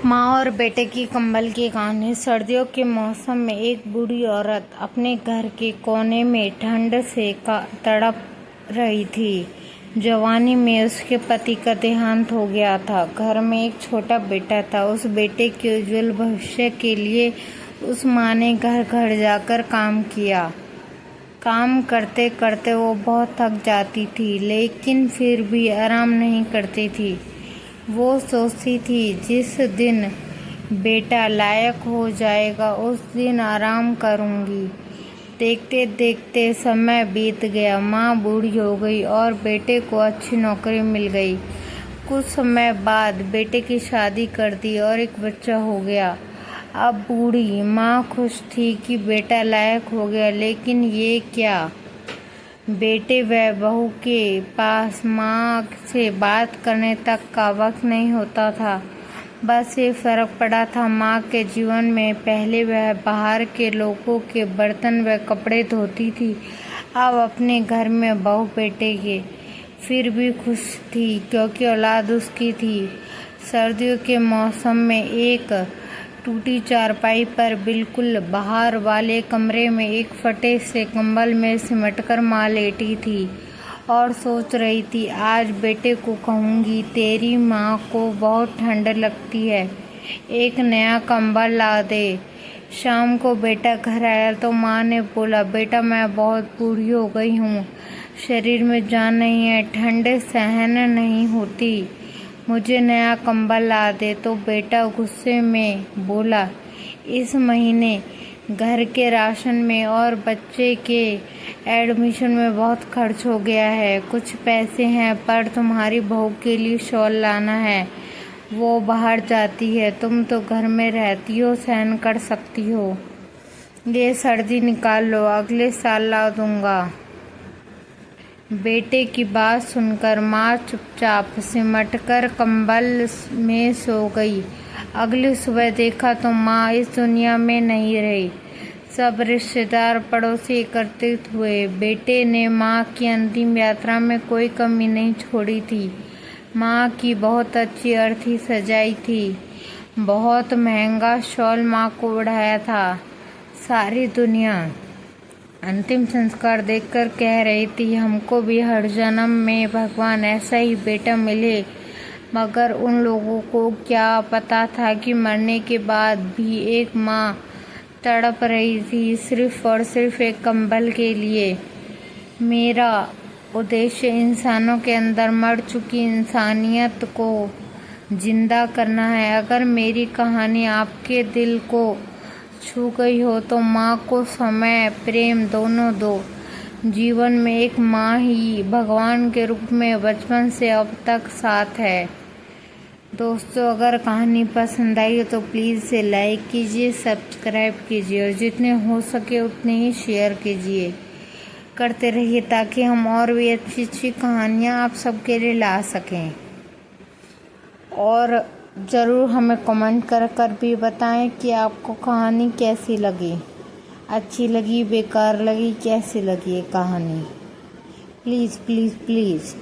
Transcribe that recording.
माँ और बेटे की कंबल की कहानी। सर्दियों के मौसम में एक बूढ़ी औरत अपने घर के कोने में ठंड से तड़प रही थी। जवानी में उसके पति का देहांत हो गया था। घर में एक छोटा बेटा था। उस बेटे के उज्जवल भविष्य के लिए उस माँ ने घर घर जाकर काम किया। काम करते करते वो बहुत थक जाती थी, लेकिन फिर भी आराम नहीं करती थी। वो सोचती थी जिस दिन बेटा लायक हो जाएगा उस दिन आराम करूंगी। देखते देखते समय बीत गया। माँ बूढ़ी हो गई और बेटे को अच्छी नौकरी मिल गई। कुछ समय बाद बेटे की शादी कर दी और एक बच्चा हो गया। अब बूढ़ी माँ खुश थी कि बेटा लायक हो गया, लेकिन ये क्या, बेटे व बहू के पास माँ से बात करने तक का वक्त नहीं होता था। बस ये फर्क पड़ा था, माँ के जीवन में पहले वह बाहर के लोगों के बर्तन व कपड़े धोती थी, अब अपने घर में बहू बेटे के। फिर भी खुश थी क्योंकि औलाद उसकी थी। सर्दियों के मौसम में एक टूटी चारपाई पर बिल्कुल बाहर वाले कमरे में एक फटे से कंबल में सिमटकर माँ लेटी थी और सोच रही थी, आज बेटे को कहूँगी तेरी माँ को बहुत ठंड लगती है, एक नया कंबल ला दे। शाम को बेटा घर आया तो माँ ने बोला, बेटा मैं बहुत बूढ़ी हो गई हूँ, शरीर में जान नहीं है, ठंड सहन नहीं होती, मुझे नया कंबल ला दे। तो बेटा गुस्से में बोला, इस महीने घर के राशन में और बच्चे के एडमिशन में बहुत खर्च हो गया है। कुछ पैसे हैं, पर तुम्हारी बहू के लिए शॉल लाना है, वो बाहर जाती है, तुम तो घर में रहती हो, सहन कर सकती हो। ये सर्दी निकाल लो, अगले साल ला दूंगा। बेटे की बात सुनकर माँ चुपचाप सिमटकर कंबल में सो गई। अगली सुबह देखा तो माँ इस दुनिया में नहीं रही। सब रिश्तेदार पड़ोसी एकत्रित हुए। बेटे ने माँ की अंतिम यात्रा में कोई कमी नहीं छोड़ी थी। माँ की बहुत अच्छी अर्थी सजाई थी। बहुत महंगा शॉल माँ को ओढ़ाया था। सारी दुनिया अंतिम संस्कार देखकर कह रही थी, हमको भी हर जन्म में भगवान ऐसा ही बेटा मिले। मगर उन लोगों को क्या पता था कि मरने के बाद भी एक माँ तड़प रही थी, सिर्फ और सिर्फ एक कंबल के लिए। मेरा उद्देश्य इंसानों के अंदर मर चुकी इंसानियत को जिंदा करना है। अगर मेरी कहानी आपके दिल को छू गई हो तो माँ को समय, प्रेम दोनों दो। जीवन में एक माँ ही भगवान के रूप में बचपन से अब तक साथ है। दोस्तों, अगर कहानी पसंद आई तो प्लीज़ इसे लाइक कीजिए, सब्सक्राइब कीजिए और जितने हो सके उतने ही शेयर कीजिए करते रहिए, ताकि हम और भी अच्छी अच्छी कहानियाँ आप सबके लिए ला सकें। और ज़रूर हमें कमेंट कर कर भी बताएं कि आपको कहानी कैसी लगी, अच्छी लगी, बेकार लगी, कैसी लगी ये कहानी। Please please please.